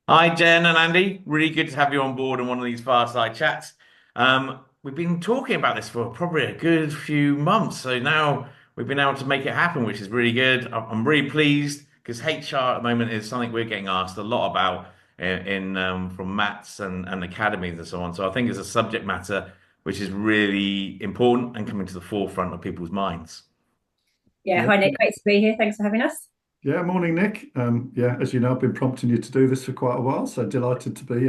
Hi, Jen and Andy. Really good to have you on board on one of these fireside chats. We've been talking about this for probably a good few months, so now we've been able to make it happen, which is really good. I'm really pleased because HR at the moment is something we're getting asked a lot about from MATs and academies and so on. So I think it's a subject matter which is really important and coming to the forefront of people's minds. Yeah, Yeah, hi Nick, great to be here. Thanks for having us. yeah. Morning, Nick. Yeah, as you know, I've been prompting you to do this for quite a while, so delighted to be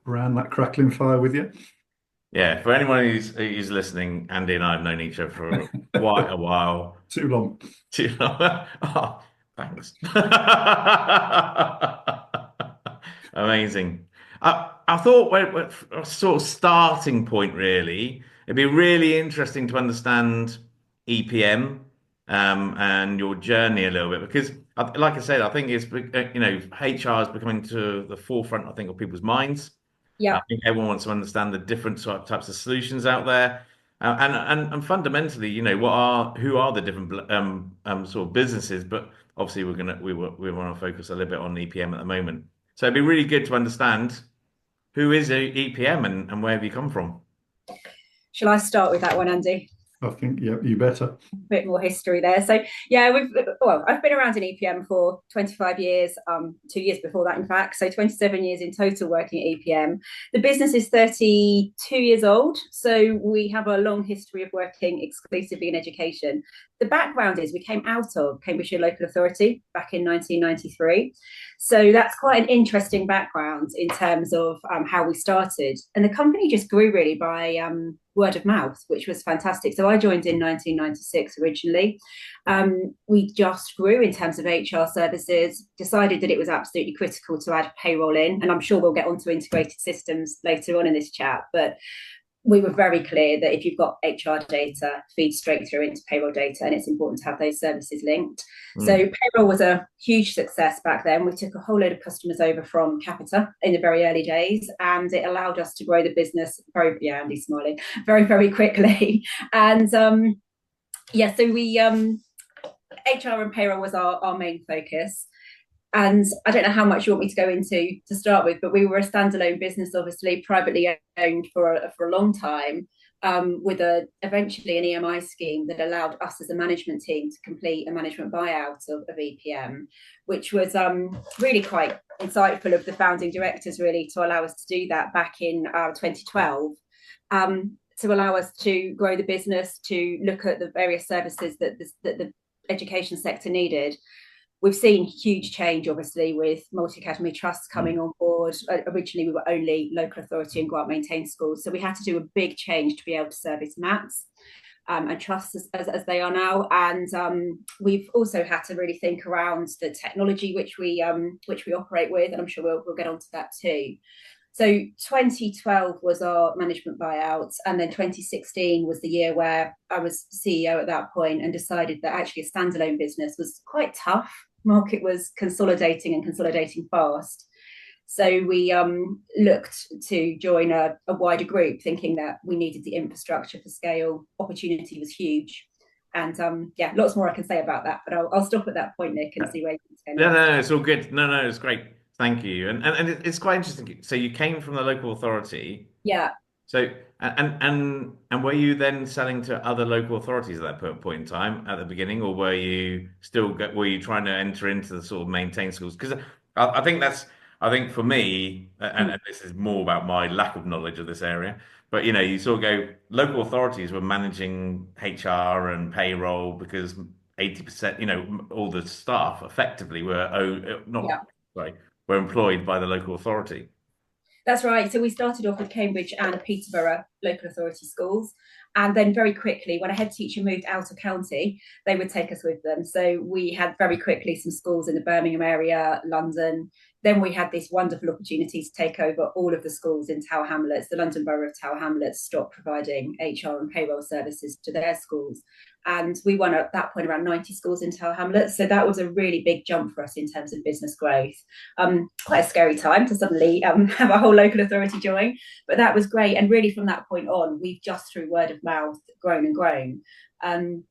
around that crackling fire with you. Yeah, for anyone who's listening, Andy and I have known each other for quite a while. Too long. Oh, thanks. Amazing. I thought a sort of starting point, really, it'd be really interesting to understand EPM and your journey a little bit because, like I said, I think HR is becoming to the forefront, I think, of people's minds. I Yeah, think everyone wants to understand the different types of solutions out there. And fundamentally, who are the different sort of businesses? But obviously, we want to focus a little bit on EPM at the moment. So it'd be really good to understand who is EPM and where have you come from? shall I start with that one, Andy? I think, yeah, you better. Bit more history there. So yeah, I've been around in EPM for 25 years, 2 years before that, in fact. So 27 years in total working at EPM. The business is 32 years old, so we have a long history of working exclusively in education. The background is we came out of Cambridgeshire Local Authority back in 1993. So that's quite an interesting background in terms of how we started. And the company just grew really by word of mouth, which was fantastic. So I joined in 1996 originally. We just grew in terms of HR services, decided that it was absolutely critical to add payroll in. And I'm sure we'll get onto integrated systems later on in this chat. But we were very clear that if you've got HR data, feed straight through into payroll data, and it's important to have those services linked. So Hmm. payroll was a huge success back then. We took a whole load of customers over from Capita in the very early days, and it allowed us to grow the business very, yeah, Andy's smiling, very, very quickly. And yeah, so we HR and payroll was our main focus. And I don't know how much you want me to go into to start with, but we were a standalone business, obviously privately owned for a long time, with eventually an EMI scheme that allowed us as a management team to complete a management buyout of EPM, which was really quite insightful of the founding directors, really, to allow us to do that back in 2012. To allow us to grow the business, to look at the various services that the education sector needed. We've seen huge change, obviously, with multi-academy trusts coming Hmm. on board. Originally, we were only local authority and grant maintained schools. So we had to do a big change to be able to service MATs and trusts as they are now. And we've also had to really think around the technology which we operate with. And I'm sure we'll get onto that too. So 2012 was our management buyout, and then 2016 was the year where I was CEO at that point and decided that actually a standalone business was quite tough. Market was consolidating and consolidating fast. So we looked to join a wider group, thinking that we needed the infrastructure for scale. Opportunity was huge. And yeah, lots more I can say about that, but I'll stop at that point, Nick, and see where you can go No, next. no, no, it's all good. No, it's great. Thank you. It's quite interesting. So you came from the local authority. Yeah, So and were you then selling to other local authorities at that point in time at the beginning, or were you trying to enter into the sort of maintain schools? Because I think I think for me, and this is more about my lack of knowledge of this area, but you sort of go local authorities were managing HR and payroll because 80%, all the staff effectively not yeah. sorry, were employed by the local authority. That's right. So we started off with Cambridge and Peterborough local authority schools. And then very quickly, when a head teacher moved out of county, they would take us with them. So we had very quickly some schools in the Birmingham area, London. Then we had this wonderful opportunity to take over all of the schools in Tower Hamlets. The London Borough of Tower Hamlets stopped providing HR and payroll services to their schools. And we won at that point around 90 schools in Tower Hamlets. So that was a really big jump for us in terms of business growth. Quite a scary time to suddenly have a whole local authority join, but that was great. And really, from that point on, we've just through word of mouth grown and grown. Um,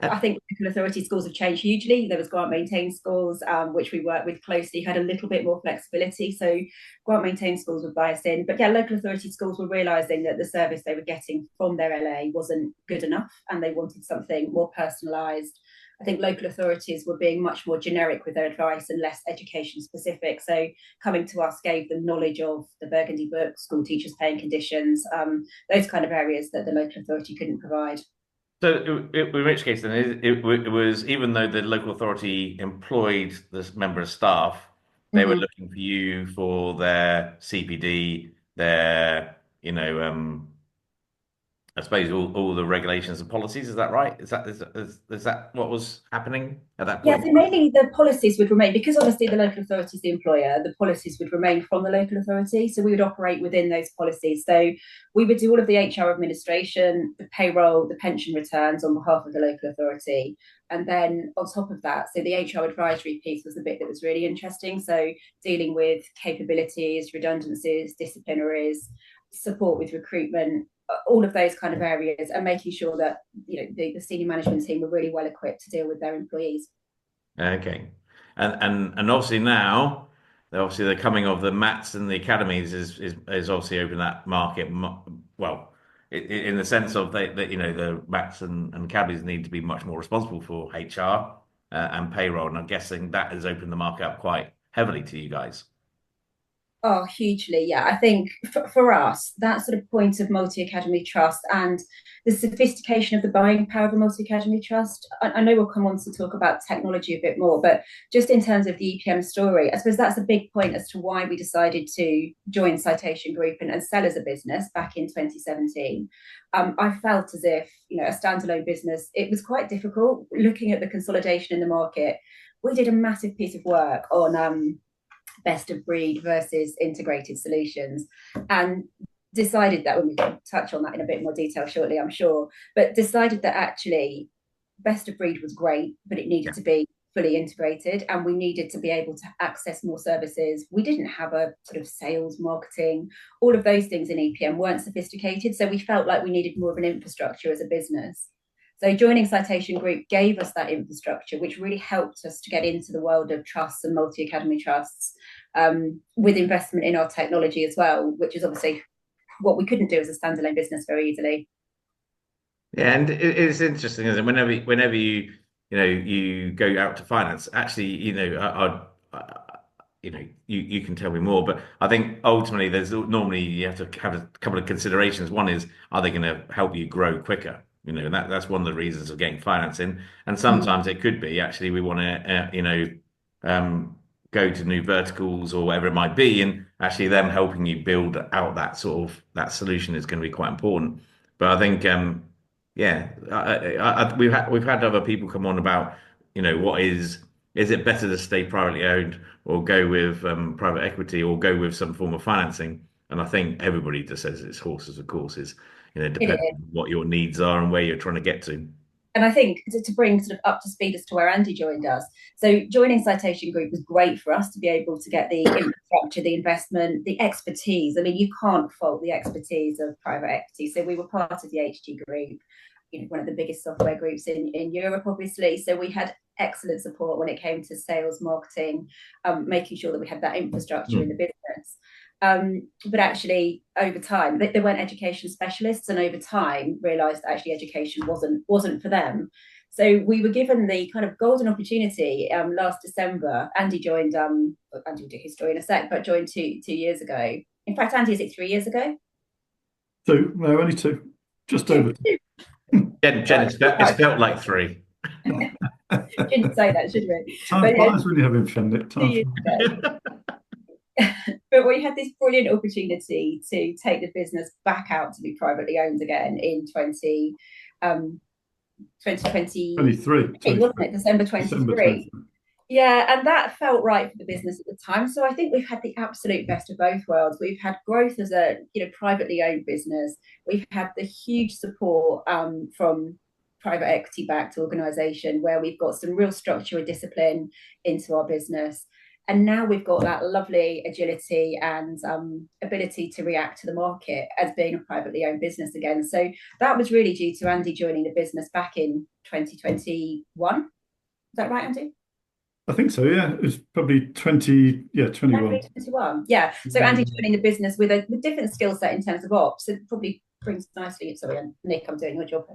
I think local authority schools have changed hugely. There was grant maintained schools, which we worked with closely, had a little bit more flexibility. So grant maintained schools were biased in. But yeah, local authority schools were realising that the service they were getting from their LA wasn't good enough and they wanted something more personalised. I think local authorities were being much more generic with their advice and less education specific. So coming to us gave them knowledge of the Burgundy Book, school teachers' paying conditions, those kind of areas that the local authority couldn't provide. So, in which case, then it was even though the local authority employed this member of staff, they were Mm-hmm. looking for you for their CPD, their I suppose all the regulations and policies. Is that right? Is that what was happening at that Yeah, point? so mainly the policies would remain because obviously the local authority is the employer, the policies would remain from the local authority. So we would operate within those policies. So we would do all of the HR administration, the payroll, the pension returns on behalf of the local authority. And then on top of that, so the HR advisory piece was the bit that was really interesting. So dealing with capabilities, redundancies, disciplinaries, support with recruitment, all of those kind of areas, and making sure that the senior management team were really well equipped to deal with their employees. Okay, and obviously now, obviously the coming of the mats and the academies is obviously opened that market. Well, in the sense of that the mats and academies need to be much more responsible for HR and payroll, and I'm guessing that has opened the market up quite heavily to you guys. Oh, hugely. Yeah. I think for us, that sort of point of multi academy trust and the sophistication of the buying power of a multi academy trust. I know we'll come on to talk about technology a bit more, but just in terms of the EPM story, I suppose that's a big point as to why we decided to join Citation Group and sell as a business back in 2017. I felt as if, a standalone business, it was quite difficult looking at the consolidation in the market. We did a massive piece of work on best of breed versus integrated solutions, and decided that, when we can touch on that in a bit more detail shortly, I'm sure, but decided that actually best of breed was great, but it needed Yeah. to be fully integrated and we needed to be able to access more services. We didn't have a sort of sales, marketing, all of those things in EPM weren't sophisticated. So we felt like we needed more of an infrastructure as a business. So joining Citation Group gave us that infrastructure, which really helped us to get into the world of trusts and multi-academy trusts, with investment in our technology as well, which is obviously what we couldn't do as a standalone business very easily. Yeah, and it's interesting, isn't it? Whenever you go out to finance, actually, you can tell me more, but I think ultimately there's normally you have to have a couple of considerations. One is, are they going to help you grow quicker? And that's one of the reasons of getting financing. And sometimes it could be actually we want to, go to new verticals or whatever it might be, and actually them helping you build out that sort of that solution is going to be quite important. But I think, yeah, we've had other people come on about, what is it better to stay privately owned or go with private equity or go with some form of financing? And I think everybody just says it's horses for courses. It Depending is. on what your needs are and where you're trying to get to. And I think to bring sort of up to speed as to where Andy joined us. So joining Citation Group was great for us to be able to get the infrastructure, the investment, the expertise. I mean, you can't fault the expertise of private equity. So we were part of the HG Group, one of the biggest software groups in Europe, obviously. So we had excellent support when it came to sales, marketing, making sure that we had that infrastructure in the business. But actually, over time, they weren't education specialists, and over time, realised that actually education wasn't for them. So we were given the kind of golden opportunity last December. Andy joined. Andy will do his story in a sec, but joined 2 years ago. In fact, Andy, is it 3 years ago? Two, no, only two, just over two. Jen, it's felt like three. Shouldn't say that, should we? Time But flies when you're having fun, Nick. two Time years flies. ago. But we had this brilliant opportunity to take the business back out to be privately owned again in 2020, 23, wasn't it? December December 23. 23. Yeah, and that felt right for the business at the time. So I think we've had the absolute best of both worlds. We've had growth as a privately owned business. We've had the huge support from private equity backed organisation where we've got some real structure and discipline into our business. And now we've got that lovely agility and ability to react to the market as being a privately owned business again. So that was really due to Andy joining the business back in 2021. Is that right, Andy? I think so, yeah. It was probably 20, yeah, 21. 2021. Yeah. So Andy joining the business with a different skill set in terms of ops. It probably brings nicely. Sorry, Nick, I'm doing your job.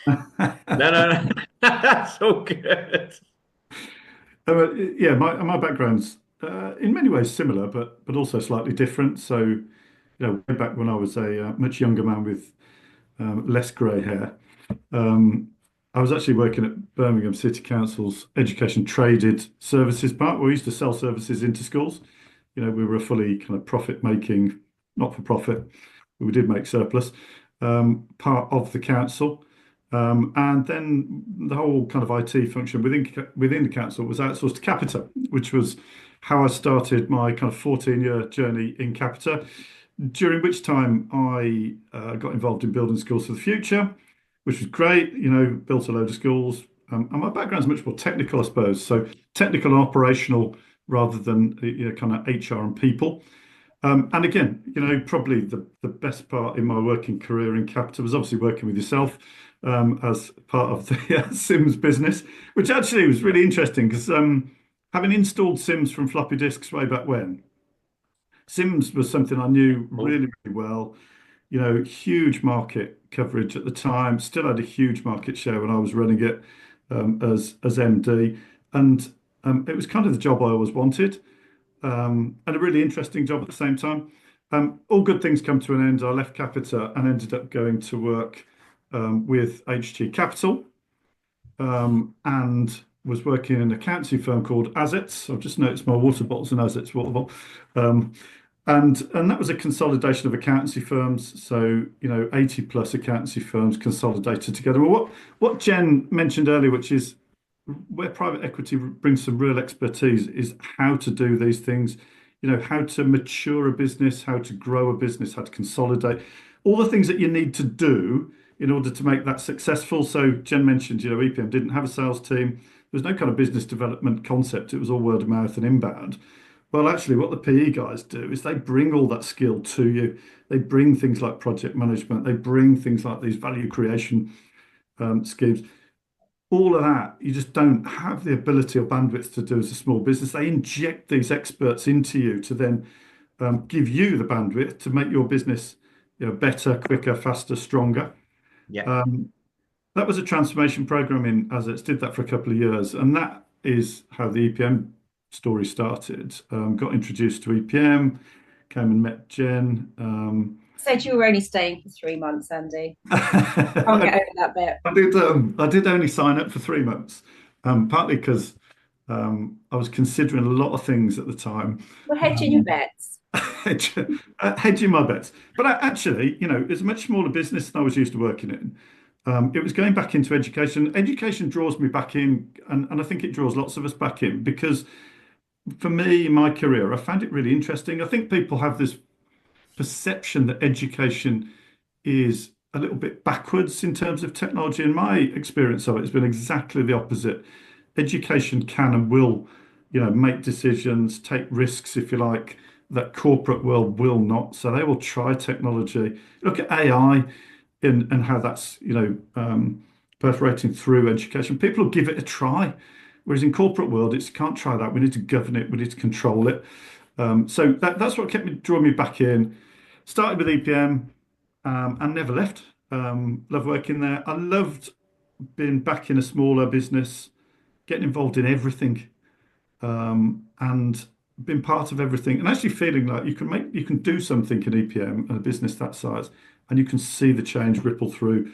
No. That's all good. Yeah, my background's in many ways similar, but also slightly different. So, way back when I was a much younger man with less grey hair, um, I was actually working at Birmingham City Council's education traded services part. We used to sell services into schools. We were a fully kind of profit making, not for profit, but we did make surplus, part of the council. And then the whole kind of IT function within the council was outsourced to Capita, which was how I started my kind of 14-year journey in Capita, during which time I got involved in building schools for the future, which was great, built a load of schools. And my background's much more technical, I suppose. So technical and operational rather than kind of HR and people. And again, probably the best part in my working career in Capita was obviously working with yourself as part of the Sims business, which actually was really interesting because having installed Sims from floppy disks way back when, Sims was something I knew really, really well. Huge market coverage at the time, still had a huge market share when I was running it as MD. And it was kind of the job I always wanted and a really interesting job at the same time. All good things come to an end. I left Capita and ended up going to work with HG Capital and was working in an accountancy firm called Assets. I've just noticed my water bottle's an Assets water bottle. And that was a consolidation of accountancy firms. So, 80 plus accountancy firms consolidated together. Well, what Jen mentioned earlier, which is where private equity brings some real expertise, is how to do these things, how to mature a business, how to grow a business, how to consolidate, all the things that you need to do in order to make that successful. So Jen mentioned, EPM didn't have a sales team. There was no kind of business development concept. It was all word of mouth and inbound. Well, actually, what the PE guys do is they bring all that skill to you. They bring things like project management. They bring things like these value creation schemes. All of that, you just don't have the ability or bandwidth to do as a small business. They inject these experts into you to then give you the bandwidth to make your business better, quicker, faster, stronger. Yeah. That was a transformation program in Assets, did that for a couple of years. And that is how the EPM story started. Got introduced to EPM, came and met Jen. Said you were only staying for 3 months, Andy. Can't get over that bit. I did only sign up for 3 months, partly because I was considering a lot of things at the time. We're hedging your bets. Hedging my bets. But actually, it's a much smaller business than I was used to working in. It was going back into education. Education draws me back in, and I think it draws lots of us back in because for me, in my career, I found it really interesting. I think people have this perception that education is a little bit backwards in terms of technology. In my experience of it, it's been exactly the opposite. Education can and will, make decisions, take risks, if you like, that corporate world will not. So they will try technology. Look at AI and how that's, perforating through education. People will give it a try. Whereas in corporate world, it's can't try that. We need to govern it. We need to control it. So that's what kept drawing me back in. Started with EPM and never left. Love working there. I loved being back in a smaller business, getting involved in everything, and being part of everything, and actually feeling like you can do something in EPM and a business that size, and you can see the change ripple through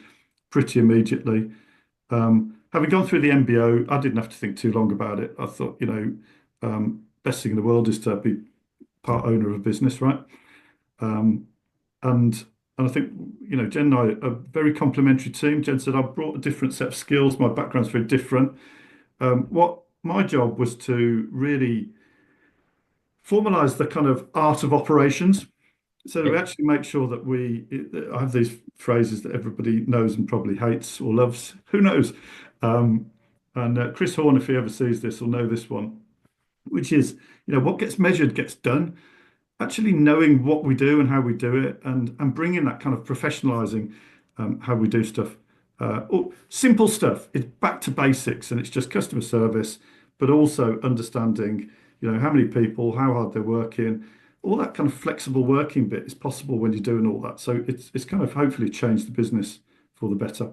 pretty immediately. Having gone through the MBO, I didn't have to think too long about it. I thought, best thing in the world is to be part owner of a business, right? And I think, Jen and I are a very complementary team. Jen said I brought a different set of skills. My background's very different. What my job was to really formalize the kind of art of operations. So that we actually make sure that I have these phrases that everybody knows and probably hates or loves. Who knows? And Chris Horn, if he ever sees this, will know this one. which is, what gets measured gets done. Actually knowing what we do and how we do it, and bringing that kind of professionalizing how we do stuff. Simple stuff. It's back to basics, and it's just customer service, but also understanding, how many people, how hard they're working. All that kind of flexible working bit is possible when you're doing all that. So it's kind of hopefully changed the business for the better.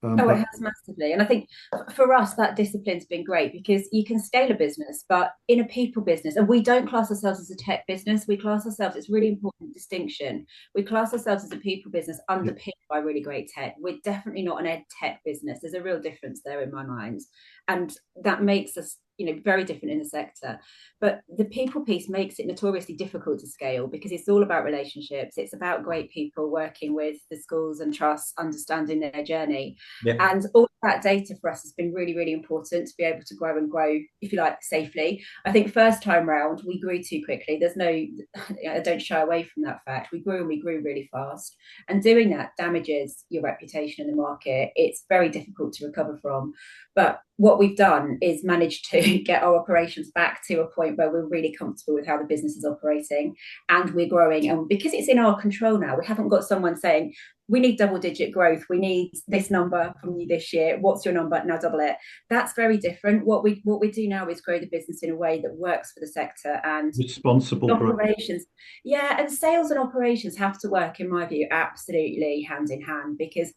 Oh, it But has massively. And I think for us, that discipline's been great because you can scale a business, but in a people business, and we don't class ourselves as a tech business, we class ourselves, it's really important distinction. We class ourselves as a people business yeah, underpinned by really great tech. We're definitely not an ed tech business. There's a real difference there in my mind. And that makes us, very different in the sector. But the people piece makes it notoriously difficult to scale because it's all about relationships. It's about great people working with the schools and trusts, understanding their journey. Yeah. And all that data for us has been really, really important to be able to grow and grow, if you like, safely. I think first time round, we grew too quickly. I don't shy away from that fact. We grew and we grew really fast. And doing that damages your reputation in the market. It's very difficult to recover from. But what we've done is managed to get our operations back to a point where we're really comfortable with how the business is operating and we're growing. And because it's in our control now, we haven't got someone saying, we need double digit growth. We need this number from you this year. What's your number? Now double it. That's very different. What we do now is grow the business in a way that works for the sector and responsible growth. operations. Yeah, and sales and operations have to work, in my view, absolutely hand in hand because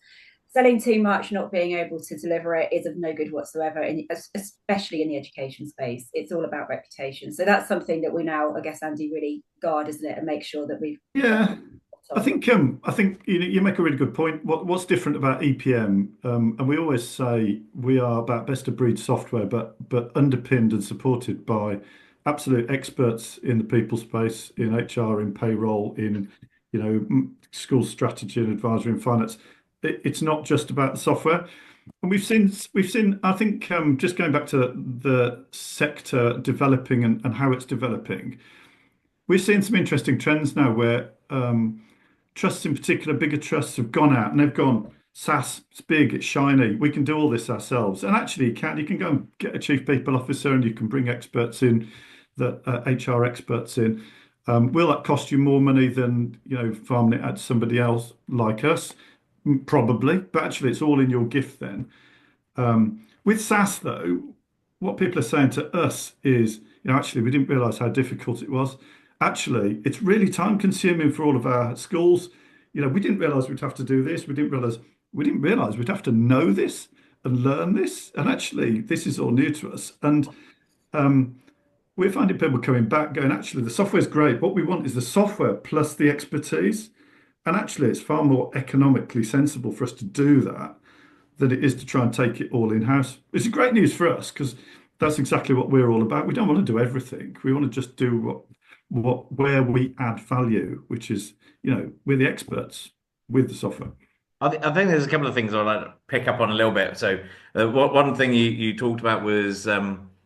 selling too much, not being able to deliver it is of no good whatsoever, and especially in the education space. It's all about reputation. So that's something that we now, I guess, Andy, really guard, isn't it, and make sure that we've Yeah. I think you make a really good point. What's different about EPM? And we always say we are about best of breed software, but underpinned and supported by absolute experts in the people space, in HR, in payroll, in school strategy and advisory and finance. It's not just about the software. And we've seen. I think just going back to the sector developing and how it's developing, we're seeing some interesting trends now where trusts in particular, bigger trusts have gone out and they've gone, SaaS, it's big, it's shiny, we can do all this ourselves. And actually, you can go and get a chief people officer and you can bring experts in, the HR experts in. Will that cost you more money than farming it out to somebody else like us? Probably, but actually, it's all in your gift then. With SaaS, though, what people are saying to us is, actually, we didn't realize how difficult it was. Actually, it's really time consuming for all of our schools. We didn't realize we'd have to do this. We didn't realize we'd have to know this and learn this. And actually, this is all new to us. And we're finding people coming back going, actually, the software's great. What we want is the software plus the expertise. And actually, it's far more economically sensible for us to do that than it is to try and take it all in-house. It's great news for us because that's exactly what we're all about. We don't want to do everything. We want to just do where we add value, which is, we're the experts with the software. I think there's a couple of things I'd like to pick up on a little bit. So, one thing you talked about was,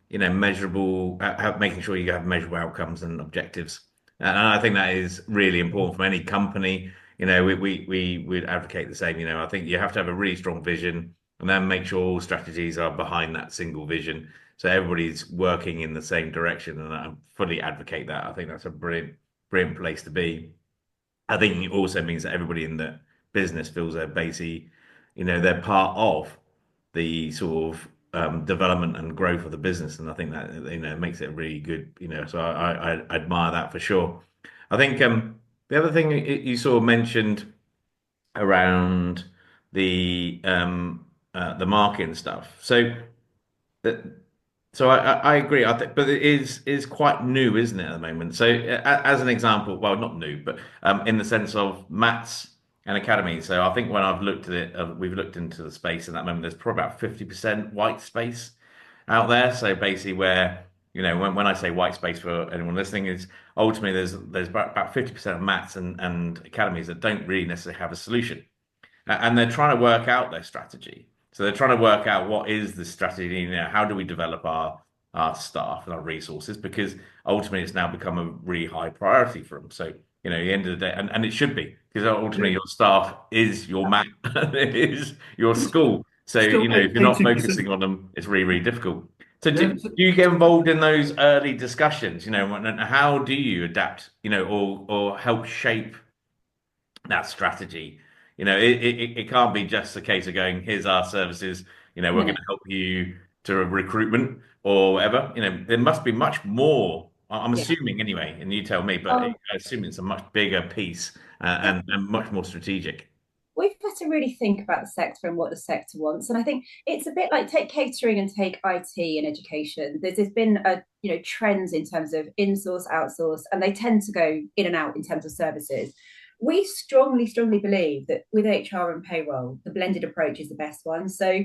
measurable, making sure you have measurable outcomes and objectives. And I think that is really important for any company. We would advocate the same. I think you have to have a really strong vision and then make sure all strategies are behind that single vision. So everybody's working in the same direction. And I fully advocate that. I think that's a brilliant, brilliant place to be. I think it also means that everybody in the business feels they're basically, they're part of the sort of development and growth of the business. And I think that, makes it really good, so I admire that for sure. I think the other thing you sort of mentioned around the market and stuff. That so I agree. I think, but it is quite new, isn't it, at the moment? So as an example, well, not new, but in the sense of Matt's and Academy. So I think when I've looked at it, we've looked into the space at that moment. There's probably about 50% white space out there. So basically, where when I say white space for anyone listening, is ultimately there's about 50% of Mats and academies that don't really necessarily have a solution, and they're trying to work out their strategy. So they're trying to work out what is the strategy. How do we develop our staff and our resources? Because ultimately, it's now become a really high priority for them. So at the end of the day, and it should be because ultimately your staff is your mat, it is your school. So Still if you're not 80%. focusing on them, it's really really difficult. So Yeah, do you get involved in those early discussions, and how do you adapt, or help shape that strategy? It can't be just a case of going, here's our services, we're No, going no. to help you to recruitment or whatever. There must be much more, I'm Yeah. assuming anyway, and you tell me, but I Oh, assume it's a much bigger piece and much more strategic. we've got to really think about the sector and what the sector wants. And I think it's a bit like take catering and take IT and education. There's been a trends in terms of in-source, outsource, and they tend to go in and out in terms of services. We strongly, strongly believe that with HR and payroll, the blended approach is the best one. So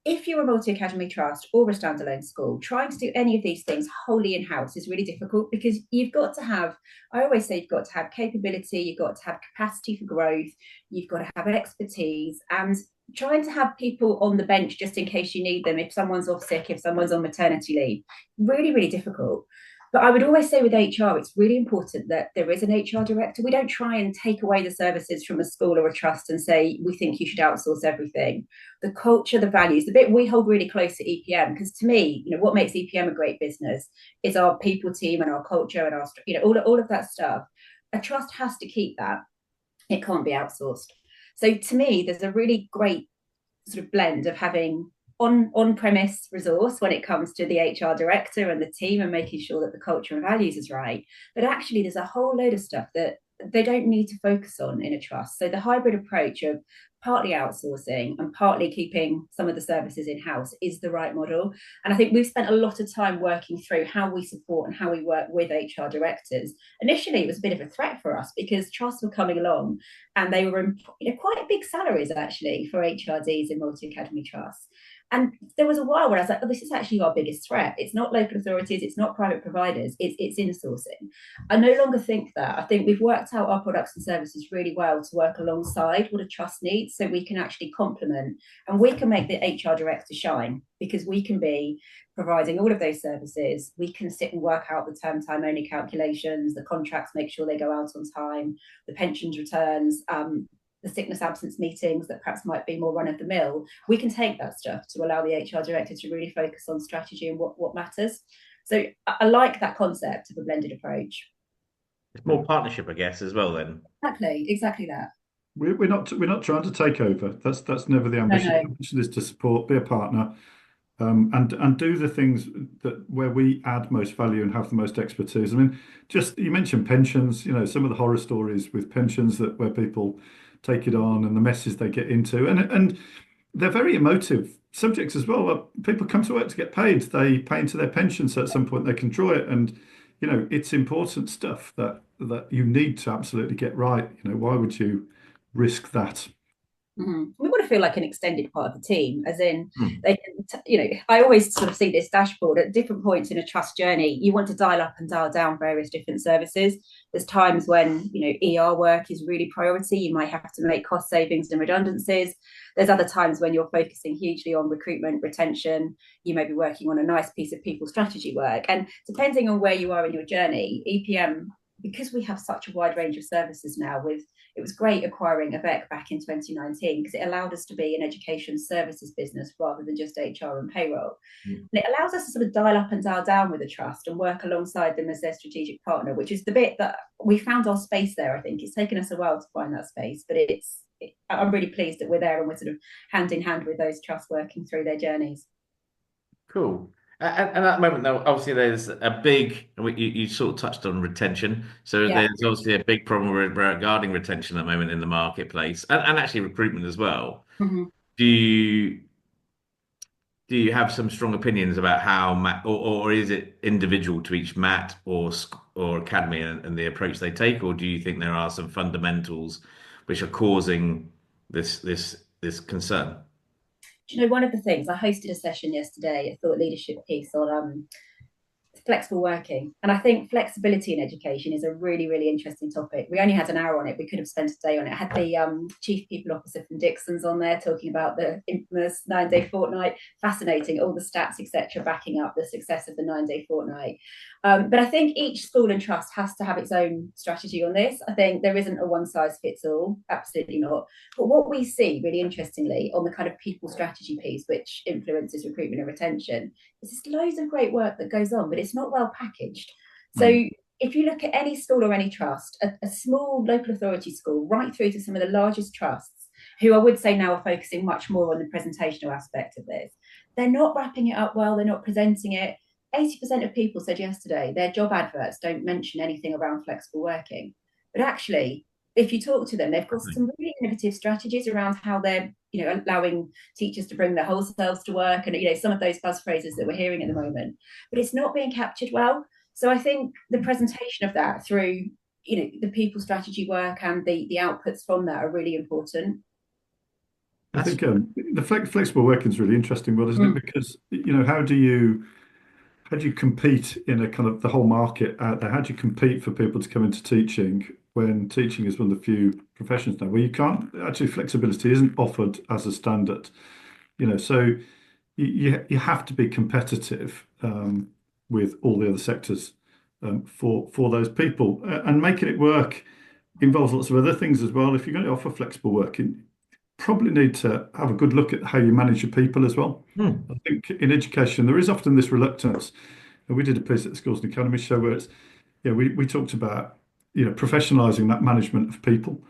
if you're a multi-academy trust or a standalone school, trying to do any of these things wholly in-house is really difficult because you've got to have, I always say you've got to have capability, you've got to have capacity for growth, you've got to have expertise, and trying to have people on the bench just in case you need them if someone's off sick, if someone's on maternity leave, really, really difficult. But I would always say with HR, it's really important that there is an HR director. We don't try and take away the services from a school or a trust and say, we think you should outsource everything. The culture, the values, the bit we hold really close at EPM, because to me, what makes EPM a great business is our people team and our culture and our, all of that stuff. A trust has to keep that. It can't be outsourced. So to me, there's a really great sort of blend of having on-premise resource when it comes to the HR director and the team and making sure that the culture and values is right. But actually, there's a whole load of stuff that they don't need to focus on in a trust. So the hybrid approach of partly outsourcing and partly keeping some of the services in-house is the right model. And I think we've spent a lot of time working through how we support and how we work with HR directors. Initially, it was a bit of a threat for us because trusts were coming along and they were quite big salaries actually for HRDs in multi-academy trusts. And there was a while where I was like, oh, this is actually our biggest threat. It's not local authorities, it's not private providers, it's insourcing. I no longer think that. I think we've worked out our products and services really well to work alongside what a trust needs so we can actually complement and we can make the HR director shine because we can be providing all of those services. We can sit and work out the term time only calculations, the contracts, make sure they go out on time, the pensions returns, the sickness absence meetings that perhaps might be more run of the mill. We can take that stuff to allow the HR director to really focus on strategy and what matters. So I like that concept of a blended approach. It's more partnership, I guess, as well then. Exactly that. we're not trying to take over. That's never the No, ambition. no. The ambition is to support, be a partner, and do the things that where we add most value and have the most expertise. I mean, just you mentioned pensions. Some of the horror stories with pensions that where people take it on and the messes they get into, and they're very emotive subjects as well. People come to work to get paid. They pay into their pension, so at some point they can draw it, and it's important stuff that you need to absolutely get right. Why would you risk that? Mm-hmm. We want to feel like an extended part of the team, as in Hmm. they can, I always sort of see this dashboard at different points in a trust journey. You want to dial up and dial down various different services. There's times when, ER work is really priority. You might have to make cost savings and redundancies. There's other times when you're focusing hugely on recruitment, retention. You may be working on a nice piece of people strategy work. And depending on where you are in your journey, EPM, because we have such a wide range of services now it was great acquiring Avec back in 2019 because it allowed us to be an education services business rather than just HR and payroll. Yeah. And it allows us to sort of dial up and dial down with the trust and work alongside them as their strategic partner, which is the bit that we found our space there. I think it's taken us a while to find that space, but I'm really pleased that we're there and we're sort of hand in hand with those trusts working through their journeys. Cool. And at the moment, though, obviously there's a big, you sort of touched on retention. So Yeah. there's obviously a big problem regarding retention at the moment in the marketplace and actually recruitment as well. Mm-hmm. Do you do you have some strong opinions about how Matt, or is it individual to each Matt or academy and the approach they take, or do you think there are some fundamentals which are causing this concern? Do you know, one of the things I hosted a session yesterday, a thought leadership piece on flexible working. And I think flexibility in education is a really, really interesting topic. We only had an hour on it. We could have spent a day on it. I had the chief people officer from Dixon's on there talking about the infamous 9-day fortnight. Fascinating, all the stats, etc., backing up the success of the 9-day fortnight. But I think each school and trust has to have its own strategy on this. I think there isn't a one size fits all, absolutely not. But what we see really interestingly on the kind of people strategy piece, which influences recruitment and retention, There's just loads of great work that goes on, but it's not well packaged. So Mm. if you look at any school or any trust, a small local authority school, right through to some of the largest trusts, who I would say now are focusing much more on the presentational aspect of this, they're not wrapping it up well, they're not presenting it. 80% of people said yesterday their job adverts don't mention anything around flexible working. But actually, if you talk to them, they've got some really innovative strategies around how they're, allowing teachers to bring their whole selves to work, and some of those buzz phrases that we're hearing at the moment. But it's not being captured well. So I think the presentation of that through, the people strategy work and the outputs from that are really important. I That's think the flexible working is really interesting, well, isn't it? Because how do you compete in a kind of the whole market out there? How do you compete for people to come into teaching when teaching is one of the few professions now where you can't actually flexibility isn't offered as a standard, so you have to be competitive with all the other sectors for those people, and making it work involves lots of other things as well. If you're going to offer flexible working, probably need to have a good look at how you manage your people as well. mm. I think in education there is often this reluctance, and we did a piece at the Schools and Academy show where we talked about professionalizing that management of people,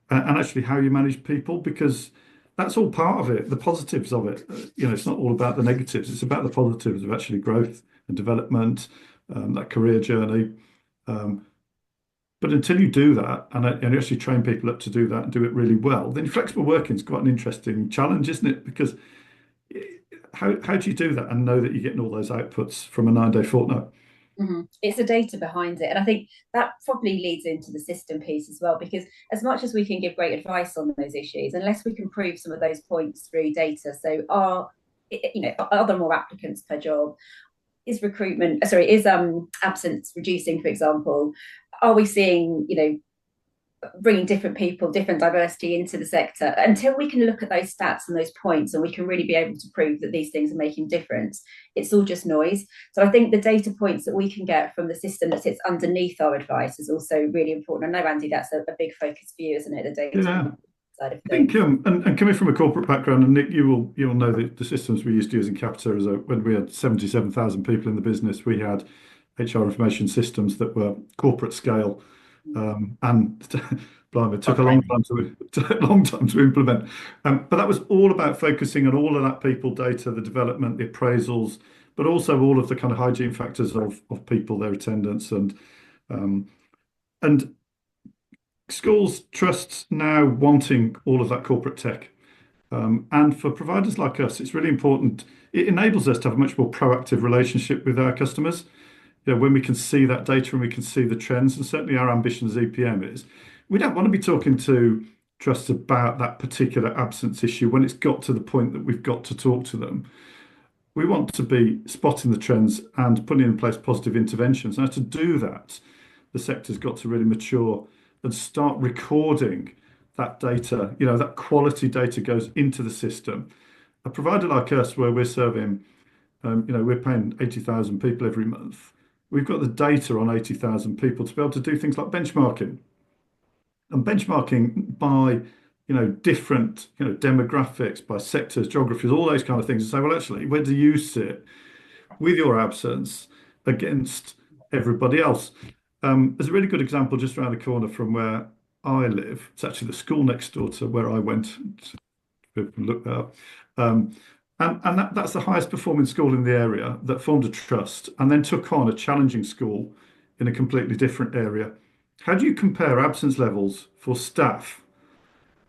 and actually how you manage people, because that's all part of it, the positives of it. It's not all about the negatives, it's about the positives of actually growth and development, that career journey. Um, but until you do that and you actually train people up to do that and do it really well, then flexible working is quite an interesting challenge, isn't it? Because how do you do that and know that you're getting all those outputs from a 9-day fortnight? Mm-hmm. It's the data behind it. And I think that probably leads into the system piece as well, because as much as we can give great advice on those issues, unless we can prove some of those points through data, so are there more applicants per job? Is absence reducing, for example? Are we seeing, bringing different people, different diversity into the sector? Until we can look at those stats and those points and we can really be able to prove that these things are making difference, it's all just noise. So I think the data points that we can get from the system that sits underneath our advice is also really important. I know, Andy, that's a big focus for you, isn't it? The data Yeah. side of I think, things. and coming from a corporate background, and Nick, you'll know that the systems we used to use in Capita is when we had 77,000 people in the business, we had HR information systems that were corporate scale, and blimey, it took a long time to implement. But that was all about focusing on all of that people data, the development, the appraisals, but also all of the kind of hygiene factors of people, their attendance, um, and schools, trusts now wanting all of that corporate tech. And for providers like us, it's really important. It enables us to have a much more proactive relationship with our customers. When we can see that data and we can see the trends, and certainly our ambition as EPM is, we don't want to be talking to trusts about that particular absence issue when it's got to the point that we've got to talk to them. We want to be spotting the trends and putting in place positive interventions. Now, to do that, the sector's got to really mature and start recording that data. That quality data goes into the system. A provider like us, where we're serving, we're paying 80,000 people every month. We've got the data on 80,000 people to be able to do things like benchmarking, and benchmarking by different demographics, by sectors, geographies, all those kind of things, and say, well, actually, where do you sit with your absence against everybody else? There's a really good example just around the corner from where I live. It's actually the school next door to where I went. People can look that up. And that's the highest performing school in the area that formed a trust and then took on a challenging school in a completely different area. How do you compare absence levels for staff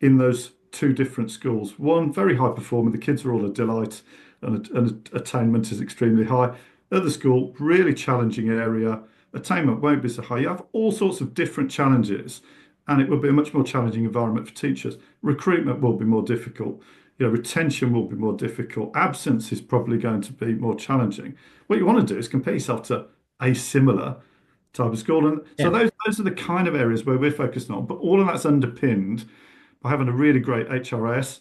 in those two different schools? One, very high performing, the kids are all a delight, and attainment is extremely high. Other school, really challenging area, attainment won't be so high. You have all sorts of different challenges, and it will be a much more challenging environment for teachers. Recruitment will be more difficult. Retention will be more difficult. Absence is probably going to be more challenging. What you want to do is compare yourself to a similar type of school. And so Yeah. those are the kind of areas where we're focused on. But all of that's underpinned by having a really great HRS.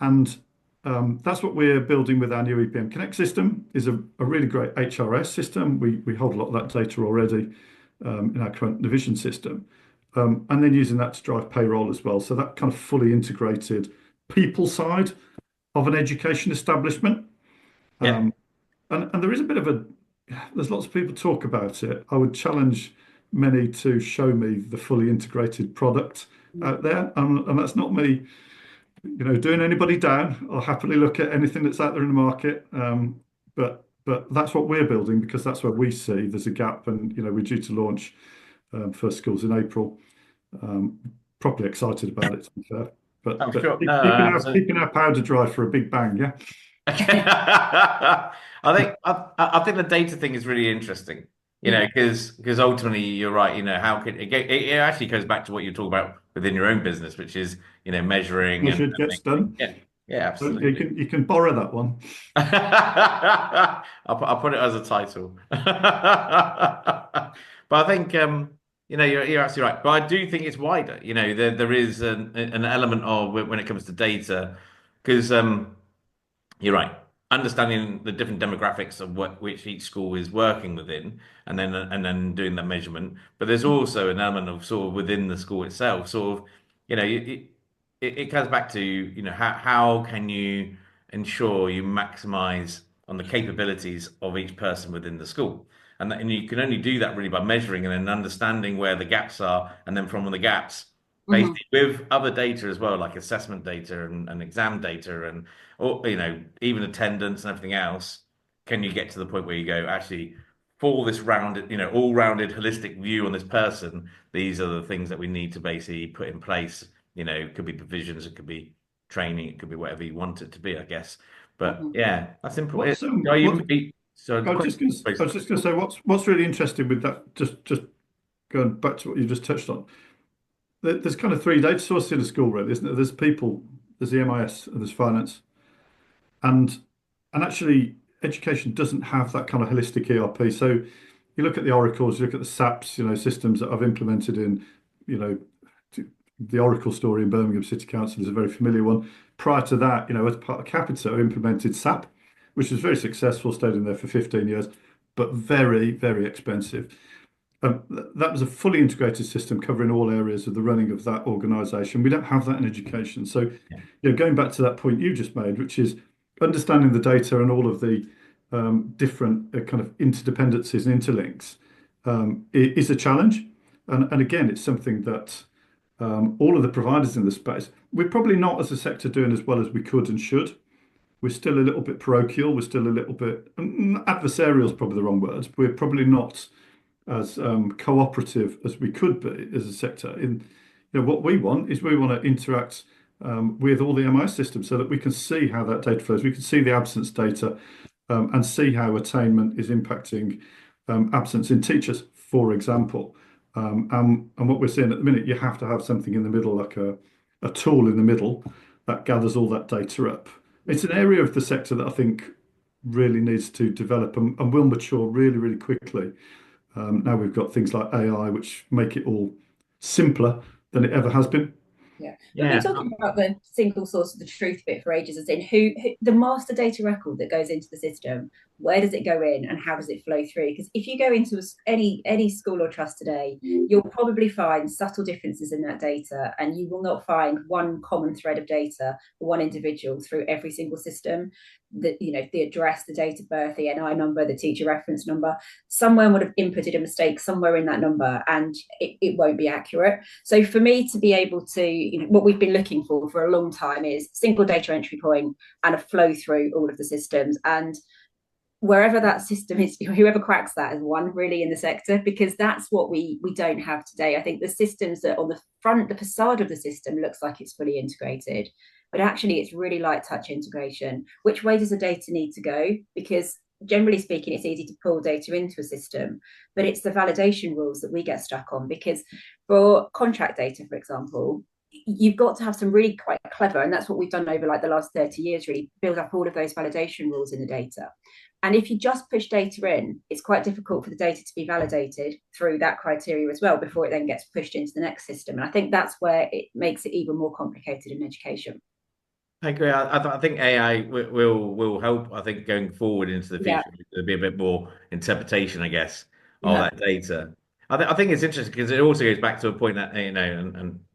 And that's what we're building with our new EPM Connect system, is a really great HRS system. We hold a lot of that data already in our current division system. And then using that to drive payroll as well. So that kind of fully integrated people side of an education establishment. Yeah. And there is a bit of a, there's lots of people talk about it. I would challenge many to show me the fully integrated product out there. And that's not me, doing anybody down. I'll happily look at anything that's out there in the market. But that's what we're building because that's where we see there's a gap. And, we're due to launch first schools in April. Properly excited about it, to be fair. But, I'm but sure. No, keeping absolutely. our powder dry for a big bang, yeah. I think the data thing is really interesting, Mm. because ultimately you're right. How could it actually goes back to what you talk about within your own business, which is measuring and Measured gets making, done. yeah, yeah, So you absolutely. can borrow that one. I'll put it as a title. But I think you're absolutely right. But I do think it's wider. There is an element of when it comes to data, because you're right. Understanding the different demographics of which each school is working within, and then doing that measurement. But there's also an element of sort of within the school itself, sort of, it comes back to, how can you ensure you maximize on the capabilities of each person within the school. And you can only do that really by measuring and then understanding where the gaps are, and then from the gaps, Mhm. basically with other data as well, like assessment data and exam data and or even attendance and everything else, can you get to the point where you go, actually, for this rounded, all-rounded holistic view on this person, these are the things that we need to basically put in place. It could be provisions, it could be training, it could be whatever you want it to be, I guess. But Mhm. yeah, that's important. What's Are what you, so the question, I was just going to say what's really interesting with that. Just going back to what you just touched on. There's kind of three data sources in a school, really, isn't there? There's people, there's the MIS, and there's finance, and actually education doesn't have that kind of holistic ERP. So you look at the oracles, you look at the SAPs, systems that I've implemented in, you know, the Oracle story in Birmingham City Council is a very familiar one. Prior to that, as part of Capita, I implemented SAP, which was very successful, stayed in there for 15 years, but very, very expensive. That was a fully integrated system covering all areas of the running of that organisation. We don't have that in education. So, going back to that point you just made, which is understanding the data and all of the different kind of interdependencies and interlinks, is a challenge. And again, it's something that all of the providers in the space, we're probably not as a sector doing as well as we could and should. We're still a little bit parochial. We're still a little bit adversarial is probably the wrong word. We're probably not as cooperative as we could be as a sector. What we want is we want to interact with all the MI systems so that we can see how that data flows. We can see the absence data and see how attainment is impacting absence in teachers, for example. And what we're seeing at the minute, you have to have something in the middle, like a tool in the middle that gathers all that data up. It's an area of the sector that I think really needs to develop and will mature really, really quickly. Now we've got things like AI, which make it all simpler than it ever has been. Yeah, we've been yeah. talking about the single source of the truth bit for ages, as in who the master data record that goes into the system. Where does it go in, and how does it flow through? Because if you go into any school or trust today, you'll probably find subtle differences in that data, and you will not find one common thread of data for one individual through every single system. The address, the date of birth, the NI number, the teacher reference number. Someone would have inputted a mistake somewhere in that number, and it won't be accurate. So for me to be able to, what we've been looking for a long time is single data entry point and a flow through all of the systems. And wherever that system is, whoever cracks that has won really in the sector, because that's what we don't have today. I think the systems that on the front, the facade of the system looks like it's fully integrated, but actually it's really light touch integration. Which way does the data need to go? Because generally speaking, it's easy to pull data into a system, but it's the validation rules that we get stuck on. Because for contract data, for example, you've got to have some really quite clever, and that's what we've done over like the last 30 years, really build up all of those validation rules in the data. And if you just push data in, it's quite difficult for the data to be validated through that criteria as well before it then gets pushed into the next system. And I think that's where it makes it even more complicated in education. I agree. I think AI will help. I think going forward into the Yeah. future, there'll be a bit more interpretation, I guess, of Yeah. that data. I think it's interesting because it also goes back to a point that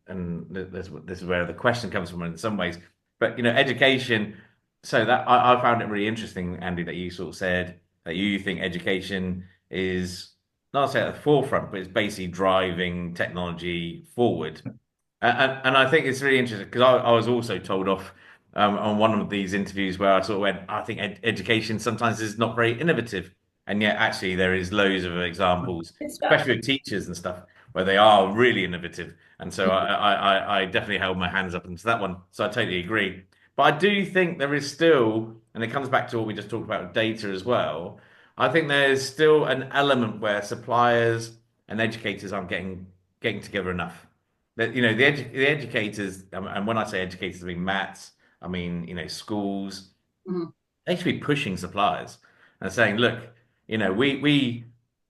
and this is where the question comes from in some ways. But education. So that I found it really interesting, Andy, that you sort of said. that you think education is not say at the forefront, but it's basically driving technology forward. And I think it's really interesting because I was also told off on one of these interviews where I sort of went, I think education sometimes is not very innovative, and yet actually there is loads of examples, Good stuff. especially with teachers and stuff, where they are really innovative. And so I definitely held my hands up into that one. So I totally agree. But I do think there is still, and it comes back to what we just talked about with data as well. I think there's still an element where suppliers and educators aren't getting together enough. That the educators, and when I say educators, I mean maths, I mean schools, Mhm. they should be pushing suppliers and saying, look, we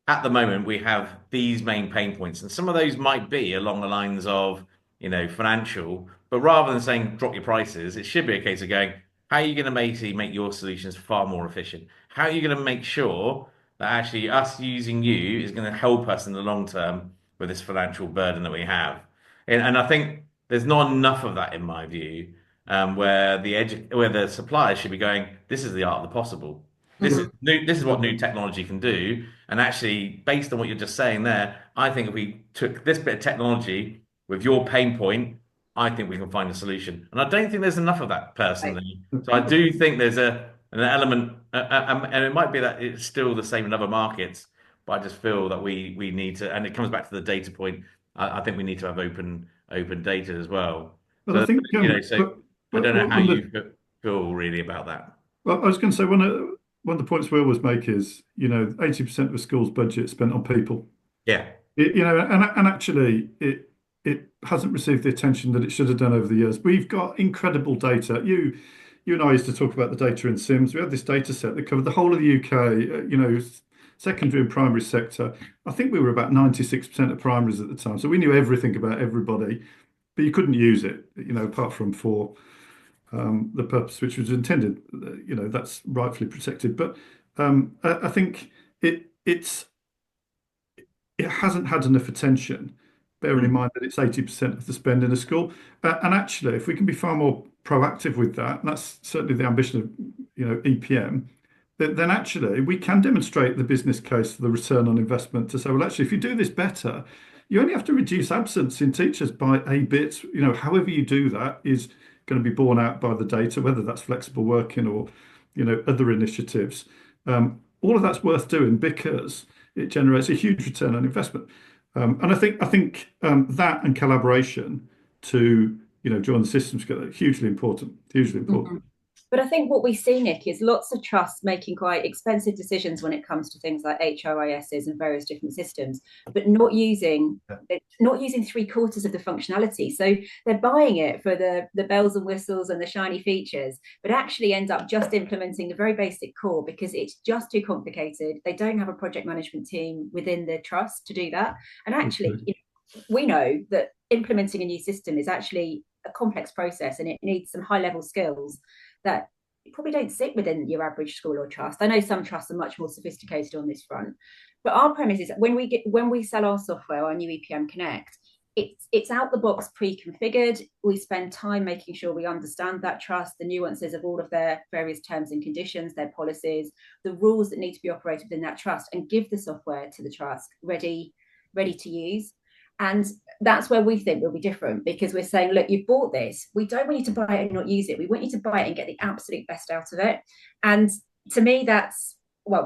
at the moment we have these main pain points, and some of those might be along the lines of financial, but rather than saying drop your prices, it should be a case of going, how are you going to make your solutions far more efficient? How are you going to make sure that actually us using you is going to help us in the long term with this financial burden that we have? And I think there's not enough of that in my view, where the suppliers should be going, this is the art of the possible. This is Mhm. new, this is what new technology can do. And actually, based on what you're just saying there, I think if we took this bit of technology with your pain point, I think we can find a solution. And I don't think there's enough of that Right. personally. So I do think there's an element, and it might be that it's still the same in other markets, but I just feel that we need to, and it comes back to the data point. I think we need to have open data as well. But I So think, so I don't know how you feel really about that. well, I was going to say one of the points we always make is 80% of a school's budget is spent on people. Yeah. And actually it hasn't received the attention that it should have done over the years. We've got incredible data. You and I used to talk about the data in Sims. We had this data set that covered the whole of the UK, secondary and primary sector. I think we were about 96% of primaries at the time. So we knew everything about everybody, but you couldn't use it, apart from for the purpose which was intended. That's rightfully protected. But I think it's it hasn't had enough attention, bearing in Mm. mind that it's 80% of the spend in a school. And actually, if we can be far more proactive with that, and that's certainly the ambition of EPM, then actually we can demonstrate the business case for the return on investment to say, well, actually, if you do this better, you only have to reduce absence in teachers by a bit. However you do that is going to be borne out by the data, whether that's flexible working or other initiatives. All of that's worth doing because it generates a huge return on investment. And I think that and collaboration to join the systems together hugely important, hugely important. Mhm. But I think what we see, Nick, is lots of trusts making quite expensive decisions when it comes to things like HRISs and various different systems, but not using three-quarters of the functionality. So they're buying it for the bells and whistles and the shiny features, but actually end up just implementing the very basic core because it's just too complicated. They don't have a project management team within the trust to do that. And actually, Okay. we know that implementing a new system is actually a complex process and it needs some high-level skills that probably don't sit within your average school or trust. I know some trusts are much more sophisticated on this front, but our premise is that when we sell our software, our new EPM Connect, it's out the box pre-configured. We spend time making sure we understand that trust, the nuances of all of their various terms and conditions, their policies, the rules that need to be operated within that trust, and give the software to the trust ready to use. And that's where we think we'll be different because we're saying, look, you've bought this. We don't want you to buy it and not use it. We want you to buy it and get the absolute best out of it. And to me,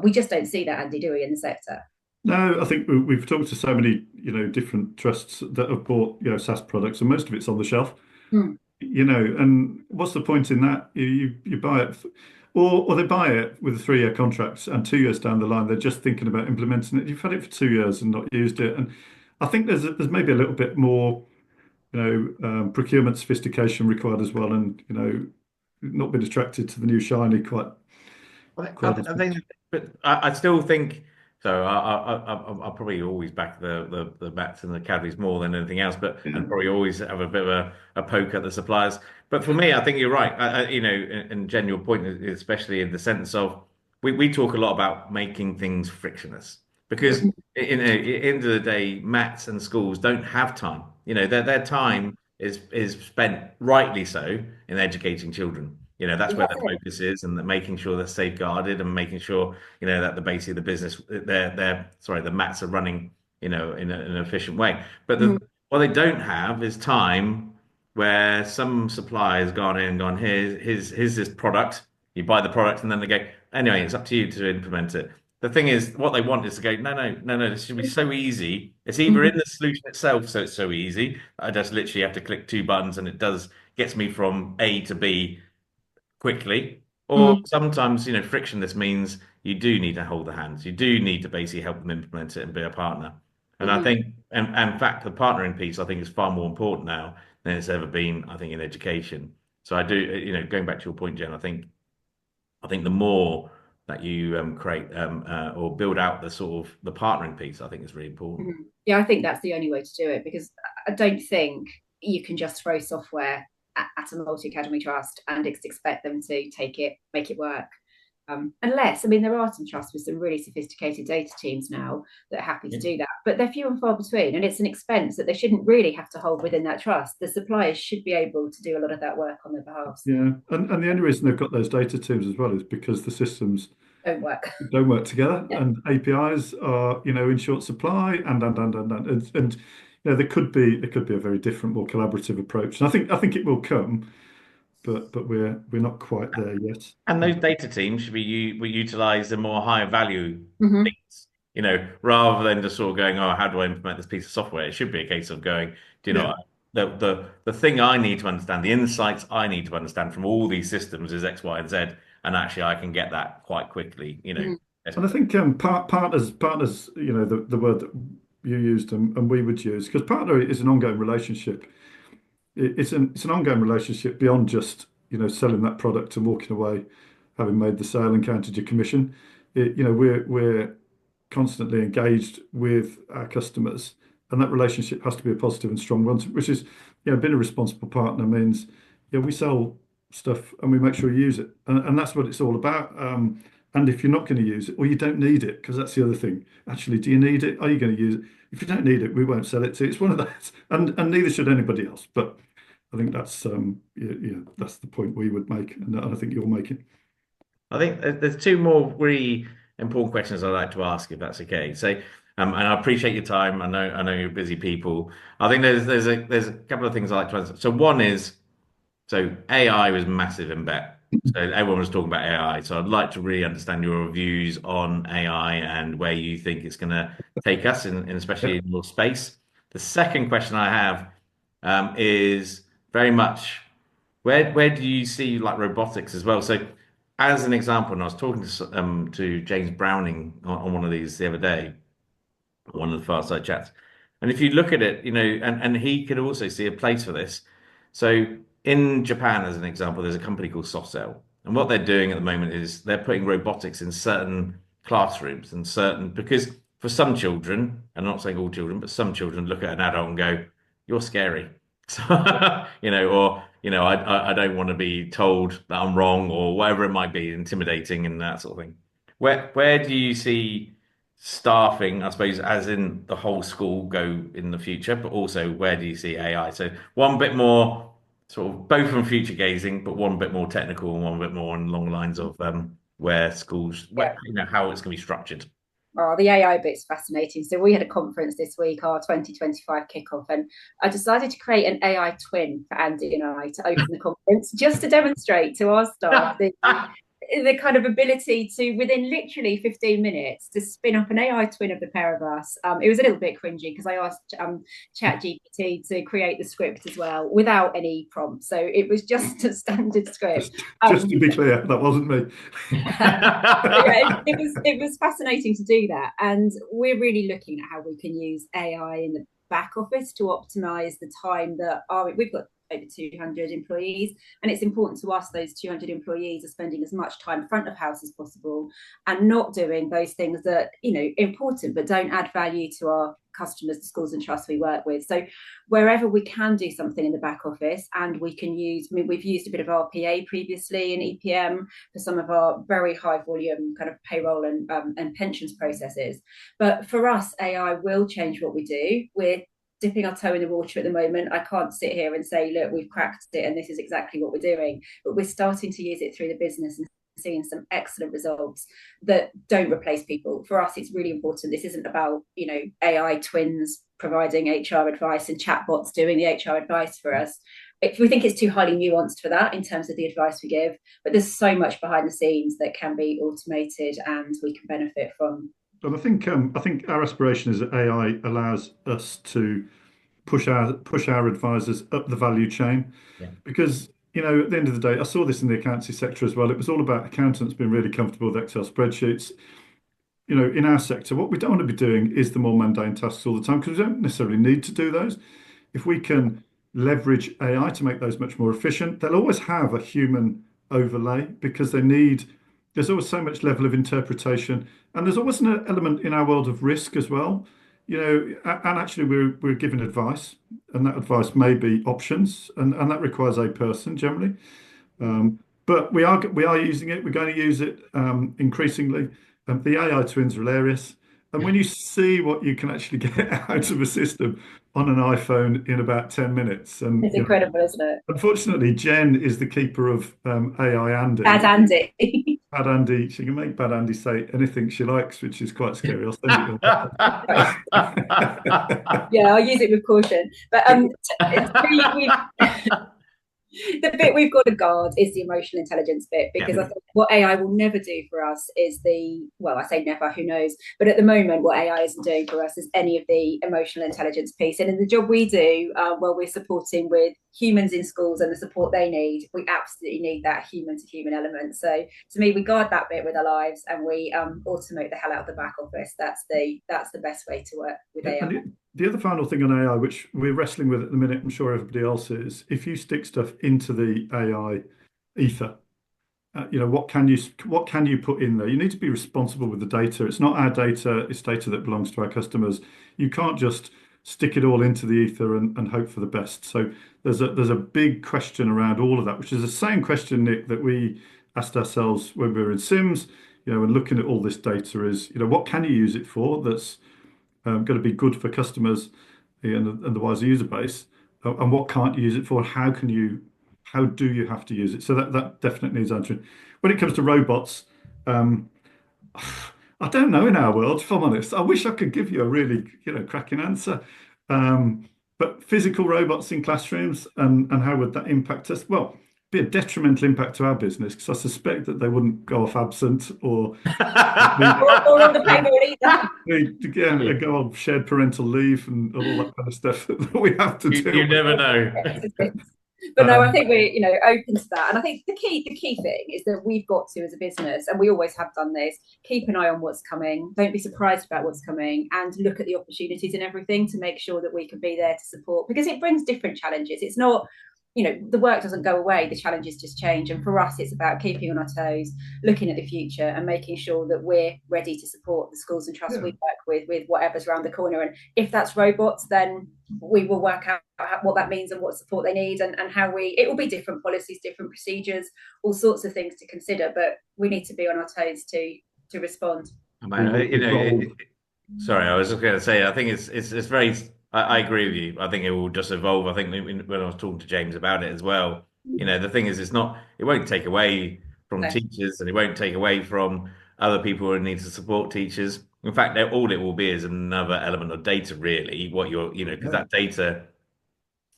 we just don't see that, Andy, do we, in the sector? No, I think we've talked to so many different trusts that have bought SaaS products, and most of it's on the shelf. Hmm. And what's the point in that? You buy it, or they buy it with a 3-year contract, and 2 years down the line, they're just thinking about implementing it. You've had it for 2 years and not used it, and I think there's maybe a little bit more, procurement sophistication required as well, and not been attracted to the new shiny quite as I think, much. but I still think so. I'll probably always back the bats and the caddies more than anything else, and Yeah. probably always have a bit of a poke at the suppliers. But for me, I think you're right. And Jen, your point, especially in the sense of we talk a lot about making things frictionless because Yeah. at the end of the day, mats and schools don't have time. Their time is spent rightly so in educating children. That's where That's the it. focus is, and making sure they're safeguarded and making sure, that the basically the business, the mats are running, in an efficient way. But Mhm. what they don't have is time where some supplier has gone in and gone, here's this product. You buy the product, and then they go, anyway, it's up to you to implement it. The thing is, what they want is to go, no, no, no, no, this should be so easy. It's either in Mhm. the solution itself, so it's so easy. I just literally have to click two buttons and gets me from A to B quickly. Or Mhm. sometimes, frictionless means you do need to hold the hands. You do need to basically help them implement it and be a partner. And I Mhm. think, and in fact, the partnering piece, I think, is far more important now than it's ever been, I think, in education. So I do, going back to your point, Jen, I think the more that you create or build out the sort of the partnering piece, I think is really important. Mhm. Yeah, I think that's the only way to do it, because I don't think you can just throw software at a multi academy trust and expect them to take it, make it work. Unless, I mean, there are some trusts with some really sophisticated data teams now that are happy to Yeah. do that, but they're few and far between, and it's an expense that they shouldn't really have to hold within that trust. The suppliers should be able to do a lot of that work on their behalf. Yeah, and the only reason they've got those data teams as well is because the systems Don't work. don't work together, Yeah. and APIs are, in short supply, and there could be a very different, more collaborative approach. And I think it will come, but we're not quite there yet. And those data teams should be utilized in more higher value Mm-hmm. things, rather than just sort of going, oh, how do I implement this piece of software? It should be a case of going, do you know Yeah, what? The thing I need to understand, the insights I need to understand from all these systems is X, Y, and Z, and actually I can get that quite quickly. Mm-hmm. and I think partners, the word that you used and we would use, because partner is an ongoing relationship. It's an ongoing relationship beyond just selling that product and walking away, having made the sale and counted your commission. We're constantly engaged with our customers, and that relationship has to be a positive and strong one. Which is, being a responsible partner means, we sell stuff and we make sure you use it, and that's what it's all about. And if you're not going to use it, or you don't need it, because that's the other thing. Actually, do you need it? Are you going to use it? If you don't need it, we won't sell it to you. It's one of those, and neither should anybody else. But I think that's that's the point we would make, and I think you're making. I think there's two more really important questions I'd like to ask, if that's okay. So, and I appreciate your time. I know you're busy people. I think there's a couple of things I'd like to answer. So one is, so AI was massive in bet. So everyone was talking about AI. So I'd like to really understand your views on AI and where you think it's going to take us, in especially Yep. in your space. The second question I have is very much, where do you see like robotics as well? So as an example, and I was talking to James Browning on one of these the other day, one of the fireside chats. And if you look at it, and he could also see a place for this. So in Japan, as an example, there's a company called SoftCell. And what they're doing at the moment is they're putting robotics in certain classrooms and because for some children, and I'm not saying all children, but some children look at an adult and go, you're scary. So, or, I don't want to be told that I'm wrong or whatever it might be, intimidating and that sort of thing. Where do you see staffing, I suppose, as in the whole school go in the future, but also where do you see AI? So one bit more sort of both from future gazing, but one bit more technical and one bit more along the lines of where schools, Yeah. how it's going to be structured. Oh, the AI bit's fascinating. So we had a conference this week, our 2025 kickoff, and I decided to create an AI twin for Andy and I to open the conference, just to demonstrate to our staff the kind of ability to, within literally 15 minutes, to spin up an AI twin of the pair of us. It was a little bit cringy because I asked ChatGPT to create the script as well without any prompts. So it was just a standard script. Just to be clear, that wasn't me. Yeah, it was fascinating to do that, and we're really looking at how we can use AI in the back office to optimize the time that we've got over 200 employees, and it's important to us those 200 employees are spending as much time front of house as possible and not doing those things that important but don't add value to our customers, the schools and trusts we work with. So wherever we can do something in the back office, and we can use, I mean, we've used a bit of RPA previously in EPM for some of our very high volume kind of payroll and pensions processes. But for us, AI will change what we do. We're dipping our toe in the water at the moment. I can't sit here and say, look, we've cracked it and this is exactly what we're doing, but we're starting to use it through the business and seeing some excellent results that don't replace people. For us, it's really important. This isn't about, AI twins providing HR advice and chatbots doing the HR advice for us. If we think it's too highly nuanced for that in terms of the advice we give, but there's so much behind the scenes that can be automated and we can benefit from. And I think our aspiration is that AI allows us to push our advisors up the value chain, Yeah. because at the end of the day, I saw this in the accountancy sector as well. It was all about accountants being really comfortable with Excel spreadsheets. In our sector, what we don't want to be doing is the more mundane tasks all the time, because we don't necessarily need to do those. If we can leverage AI to make those much more efficient, they'll always have a human overlay because there's always so much level of interpretation, and there's always an element in our world of risk as well. And actually we're given advice, and that advice may be options, and that requires a person generally. But we are using it. We're going to use it increasingly. The AI twins are hilarious. And when you see what you can actually get out of a system on an iPhone in about 10 minutes, and It's incredible, isn't it? unfortunately, Jen is the keeper of AI Andy. Bad Andy. Bad Andy, she can make Bad Andy say anything she likes, which is quite scary. I'll send it Yeah, I'll use it with caution. But the bit we've got to guard is the emotional intelligence bit, because I think what AI will never do for us is I say never, who knows? But at the moment, what AI isn't doing for us is any of the emotional intelligence piece. And in the job we do, while we're supporting with humans in schools and the support they need, we absolutely need that human to human element. So to me, we guard that bit with our lives, and we automate the hell out of the back office. That's the best way to work with AI. And the other final thing on AI, which we're wrestling with at the minute, I'm sure everybody else is, if you stick stuff into the AI ether, what can you put in there? You need to be responsible with the data. It's not our data; it's data that belongs to our customers. You can't just stick it all into the ether and hope for the best. So there's a big question around all of that, which is the same question, Nick, that we asked ourselves when we were in Sims. And looking at all this data is, what can you use it for? That's going to be good for customers and the wider user base, and what can't you use it for? How do you have to use it? So that definitely needs answering. When it comes to robots, I don't know in our world, if I'm honest. I wish I could give you a really cracking answer. But physical robots in classrooms, and how would that impact us? Well, be a detrimental impact to our business, because I suspect that they wouldn't go off absent or or on the payroll either. go on shared parental leave and all that kind of stuff that we have to do. You never know. But no, I think we're open to that, and I think the key thing is that we've got to, as a business, and we always have done this, keep an eye on what's coming. Don't be surprised about what's coming, and look at the opportunities and everything to make sure that we can be there to support, because it brings different challenges. It's not, the work doesn't go away, the challenges just change. And for us, it's about keeping on our toes, looking at the future, and making sure that we're ready to support the schools and trusts we work with whatever's around the corner. And if that's robots, then we will work out what that means and what support they need, and how it will be different policies, different procedures, all sorts of things to consider. But we need to be on our toes to respond. Sorry, I was just going to say, I think it's very. I agree with you. I think it will just evolve. I think when I was talking to James about it as well, the thing is, it won't take away from teachers, and it won't take away from other people who need to support teachers. In fact, all it will be is another element of data, really. Because that data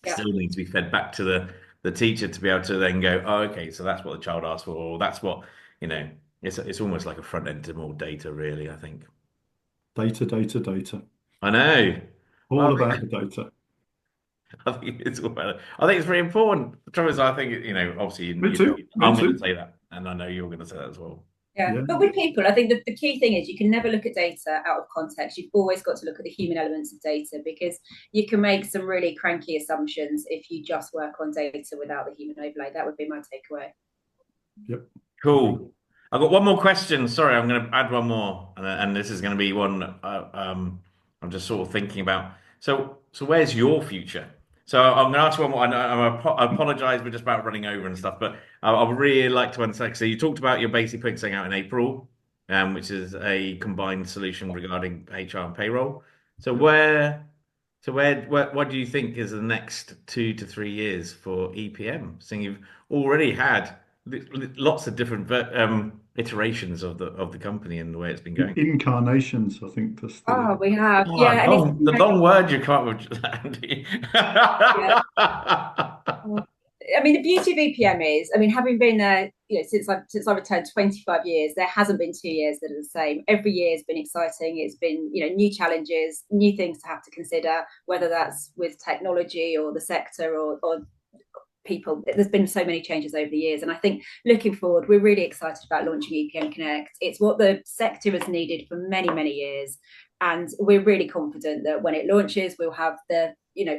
still needs to be fed back to the teacher to be able to then go, oh, okay, so that's what the child asked for, or that's what, it's almost like a front end to more data, really, I think. Data. I know. All about the data. I think it's all about it. I think it's very important. The trouble is, I think, obviously, Me too. I'm going to say that, and I know you're going to say that as well. Yeah. But with people, I think the key thing is you can never look at data out of context. You've always got to look at the human elements of data, because you can make some really cranky assumptions if you just work on data without the human overlay. That would be my takeaway. Yep. Cool. I've got one more question. Sorry, I'm going to add one more, and this is going to be one I'm just sort of thinking about. So where's your future? So I'm going to ask you one more. I apologize, we're just about running over and stuff, but I would really like to understand. So you talked about your basic putting something out in April, which is a combined solution regarding HR and payroll. So where So what do you think is the next 2 to 3 years for EPM? Seeing you've already had lots of different iterations of the company and the way it's been going. Incarnations, I think that's the Oh, we have, Oh, yeah, and it's the long word you come up with, Andy. yeah. I mean, the beauty of EPM is, I mean, having been there, since I returned 25 years, there hasn't been 2 years that are the same. Every year has been exciting. It's been, new challenges, new things to have to consider, whether that's with technology or the sector or people. There's been so many changes over the years, and I think looking forward, we're really excited about launching EPM Connect. It's what the sector has needed for many years, and we're really confident that when it launches, we'll have a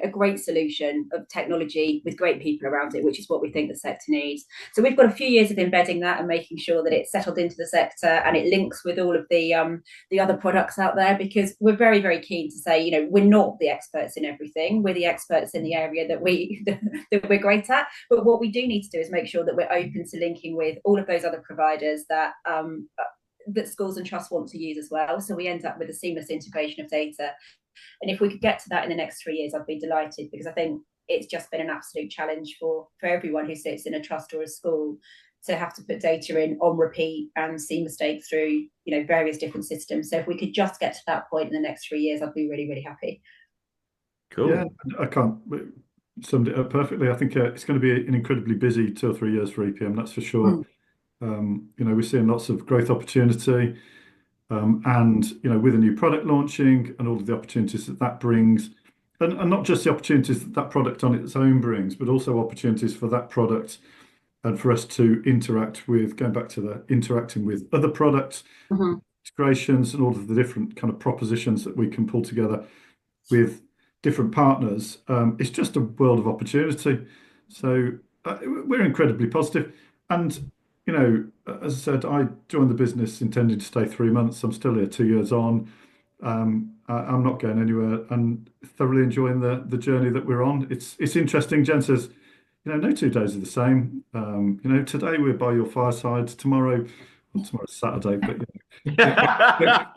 great solution of technology with great people around it, which is what we think the sector needs. So we've got a few years of embedding that and making sure that it's settled into the sector and it links with all of the other products out there, because we're very keen to say, we're not the experts in everything. We're the experts in the area that we're great at. But what we do need to do is make sure that we're open to linking with all of those other providers that schools and trusts want to use as well. So we end up with a seamless integration of data. And if we could get to that in the next 3 years, I'd be delighted, because I think it's just been an absolute challenge for everyone who sits in a trust or a school to have to put data in on repeat and see mistakes through, various different systems. So if we could just get to that point in the next 3 years, I'd be really happy. Cool. Yeah, I can't summed it up perfectly. I think it's going to be an incredibly busy 2 or 3 years for EPM, that's for sure. We're seeing lots of growth opportunity, and with a new product launching and all of the opportunities that brings, and not just the opportunities that product on its own brings, but also opportunities for that product and for us to interact with, going back to the interacting with other products, integrations, and all of the different kind of propositions that we can pull together with different partners. It's just a world of opportunity. So we're incredibly positive. And, as I said, I joined the business intending to stay 3 months. I'm still here 2 years on. I'm not going anywhere and thoroughly enjoying the journey that we're on. It's interesting. Jen says, no 2 days are the same. Today we're by your fireside. Tomorrow's Saturday, but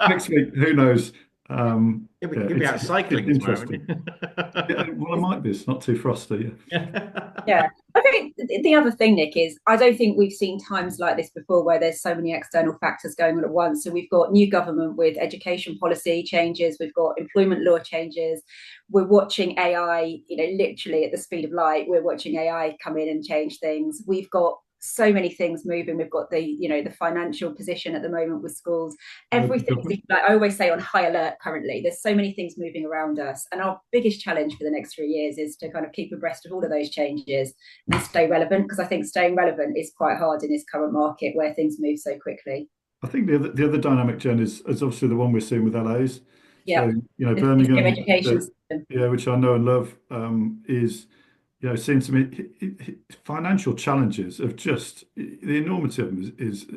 next week, who knows? You'll be out cycling it's tomorrow. interesting. Well, I might be. It's not too frosty. Yeah. I think the other thing, Nick, is I don't think we've seen times like this before where there's so many external factors going on at once. So we've got new government with education policy changes, we've got employment law changes, we're watching AI, literally at the speed of light. We're watching AI come in and change things. We've got so many things moving. We've got the financial position at the moment with schools. Everything is, like I always say, on high alert currently. There's so many things moving around us, and our biggest challenge for the next 3 years is to kind of keep abreast of all of those changes and stay relevant, because I think staying relevant is quite hard in this current market where things move so quickly. I think the other dynamic, Jen, is obviously the one we're seeing with LAs. Yeah. So Birmingham, education system. which I know and love, is seeing some financial challenges of just the enormity of them is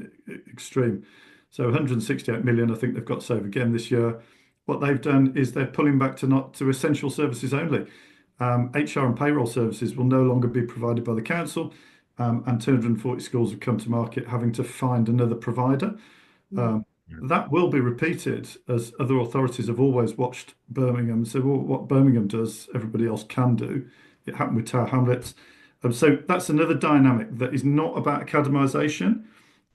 extreme. So 168 million, I think they've got save again this year. What they've done is they're pulling back to essential services only. HR and payroll services will no longer be provided by the council, and 240 schools have come to market having to find another provider. That will be repeated, as other authorities have always watched Birmingham. So what Birmingham does, everybody else can do. It happened with Tower Hamlets. So that's another dynamic that is not about academisation,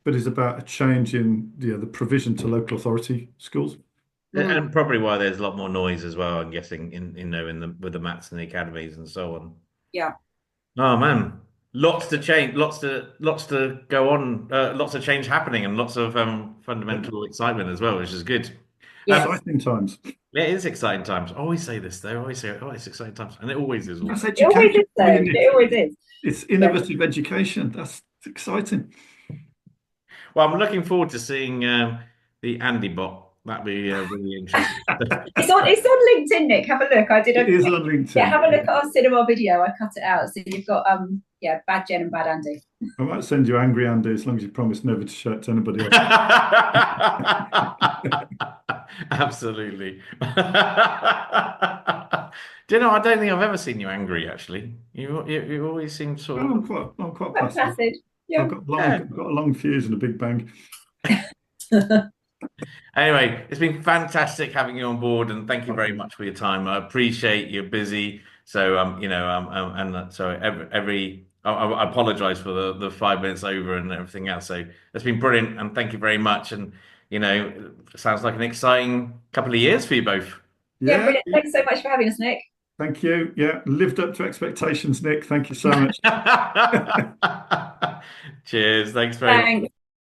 but is about a change in the provision to local authority schools. And probably why there's a lot more noise as well, I'm guessing, with the mats and the academies and so on. Yeah. Oh man, lots to change, lots to go on, lots of change happening, and lots of fundamental excitement as well, which is good. Yes. Exciting times. It is exciting times. I always say this, though. I always say, "Oh, it's exciting times," and it always is. That's It always is, education. though. It always is. It's innovative education. That's exciting. Well, I'm looking forward to seeing the Andy bot. That'd be really interesting. It's on LinkedIn, Nick. Have a look. It is on LinkedIn. Yeah, have a look at our cinema video. I cut it out, so you've got bad Jen and bad Andy. I might send you angry Andy as long as you promise never to show it to anybody else. Absolutely. Do you know? I don't think I've ever seen you angry. Actually, you always seem sort of. I'm quite placid. Yeah. I've got a long fuse and a big bang. Anyway, it's been fantastic having you on board, and thank you very much for your time. I appreciate you're busy. So so I apologize for the 5 minutes over and everything else. So it's been brilliant, and thank you very much. And it sounds like an exciting couple of years for you both. Yeah, Yeah, brilliant. Thanks so much for having us, Nick. thank you. Yeah, lived up to expectations, Nick. Thank you so much. Cheers. Thanks very much. Thanks.